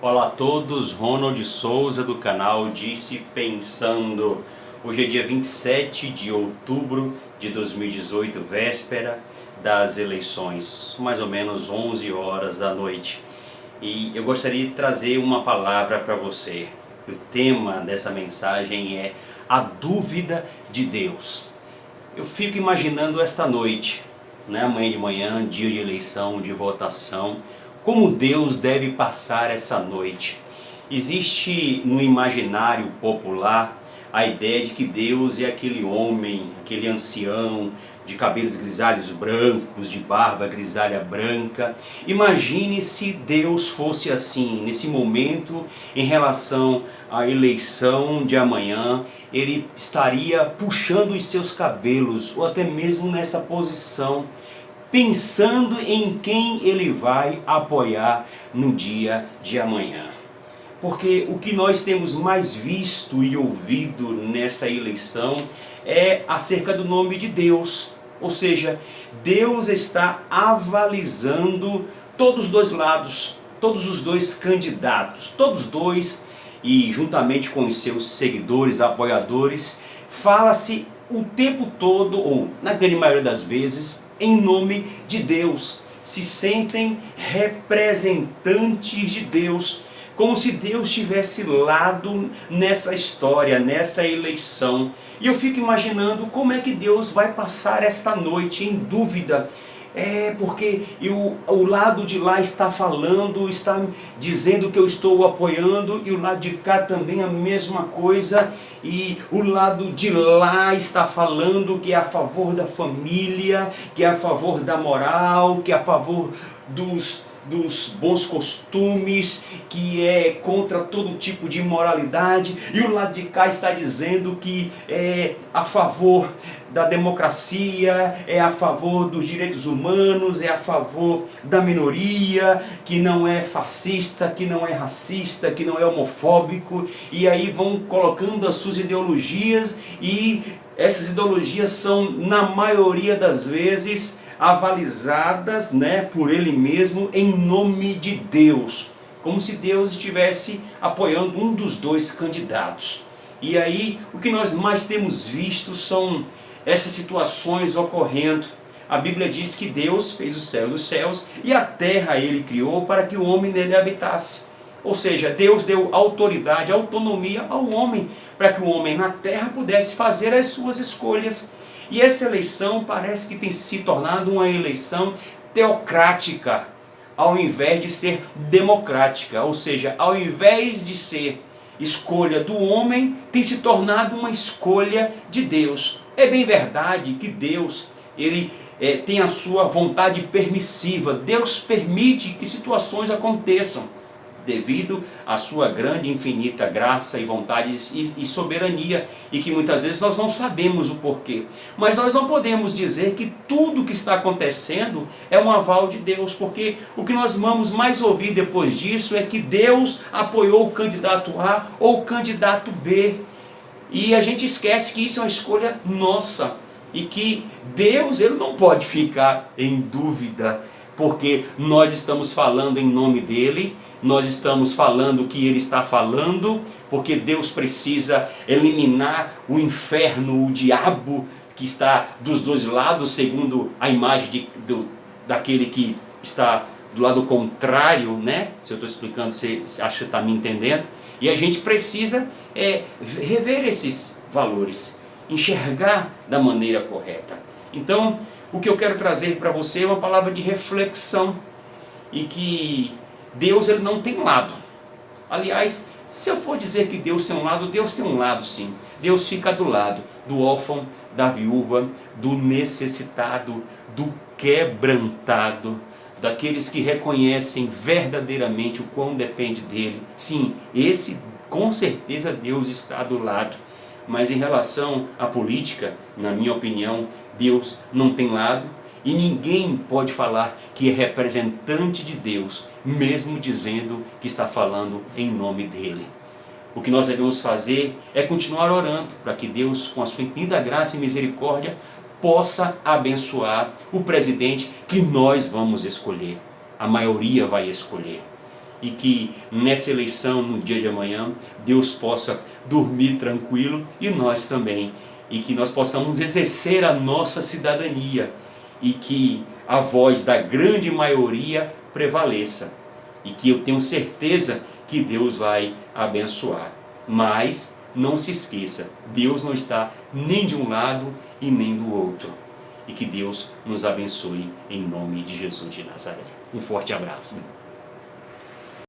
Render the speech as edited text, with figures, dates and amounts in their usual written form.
Olá a todos, Ronald Souza do canal Disse Pensando. Hoje é dia 27 de outubro de 2018, véspera das eleições, mais ou menos 11 horas da noite. E eu gostaria de trazer uma palavra para você. O tema dessa mensagem é a dúvida de Deus. Eu fico imaginando esta noite, amanhã de manhã, dia de eleição, de votação, como Deus deve passar essa noite. Existe no imaginário popular a ideia de que Deus é aquele homem, aquele ancião de cabelos grisalhos brancos, de barba grisalha branca. Imagine se Deus fosse assim, nesse momento, em relação à eleição de amanhã, ele estaria puxando os seus cabelos, ou até mesmo nessa posição, pensando em quem ele vai apoiar no dia de amanhã. Porque o que nós temos mais visto e ouvido nessa eleição é acerca do nome de Deus. Ou seja, Deus está avalizando todos os dois lados, todos os dois candidatos, todos dois, e juntamente com os seus seguidores, apoiadores, fala-se o tempo todo, ou na grande maioria das vezes, em nome de Deus. Se sentem representantes de Deus, como se Deus tivesse lado nessa história, nessa eleição. E eu fico imaginando como é que Deus vai passar esta noite em dúvida. Porque o lado de lá está falando, está dizendo que eu estou apoiando, e o lado de cá também a mesma coisa, e o lado de lá está falando que é a favor da família, que é a favor da moral, que é a favor dos bons costumes, que é contra todo tipo de imoralidade, e o lado de cá está dizendo que é a favor da democracia, é a favor dos direitos humanos, é a favor da minoria, que não é fascista, que não é racista, que não é homofóbico, e aí vão colocando as suas ideologias, e essas ideologias são, na maioria das vezes, avalizadas, por ele mesmo, em nome de Deus, como se Deus estivesse apoiando um dos dois candidatos. E aí o que nós mais temos visto são essas situações ocorrendo. A Bíblia diz que Deus fez o céu dos céus e a terra ele criou para que o homem nele habitasse. Ou seja, Deus deu autoridade, autonomia ao homem, para que o homem na terra pudesse fazer as suas escolhas. E essa eleição parece que tem se tornado uma eleição teocrática, ao invés de ser democrática. Ou seja, ao invés de ser escolha do homem, tem se tornado uma escolha de Deus. É bem verdade que Deus, ele tem a sua vontade permissiva. Deus permite que situações aconteçam, devido à sua grande, infinita graça e vontade e soberania, e que muitas vezes nós não sabemos o porquê. Mas nós não podemos dizer que tudo que está acontecendo é um aval de Deus, porque o que nós vamos mais ouvir depois disso é que Deus apoiou o candidato A ou o candidato B, e a gente esquece que isso é uma escolha nossa, e que Deus ele não pode ficar em dúvida, porque nós estamos falando em nome dele, nós estamos falando o que ele está falando, porque Deus precisa eliminar o inferno, o diabo que está dos dois lados, segundo a imagem daquele que está do lado contrário, Se eu estou explicando, você acha que está me entendendo? E a gente precisa rever esses valores, enxergar da maneira correta. Então, o que eu quero trazer para você é uma palavra de reflexão, e que Deus ele não tem lado. Aliás, se eu for dizer que Deus tem um lado sim. Deus fica do lado do órfão, da viúva, do necessitado, do quebrantado, daqueles que reconhecem verdadeiramente o quão depende dele. Sim, esse com certeza Deus está do lado. Mas em relação à política, na minha opinião, Deus não tem lado, e ninguém pode falar que é representante de Deus, mesmo dizendo que está falando em nome dele. O que nós devemos fazer é continuar orando para que Deus, com a sua infinita graça e misericórdia, possa abençoar o presidente que nós vamos escolher. A maioria vai escolher. e que nessa eleição, no dia de amanhã, Deus possa dormir tranquilo e nós também, e que nós possamos exercer a nossa cidadania e que a voz da grande maioria prevaleça e que eu tenho certeza que Deus vai abençoar. Mas não se esqueça, Deus não está nem de um lado e nem do outro. E que Deus nos abençoe em nome de Jesus de Nazaré. Um forte abraço.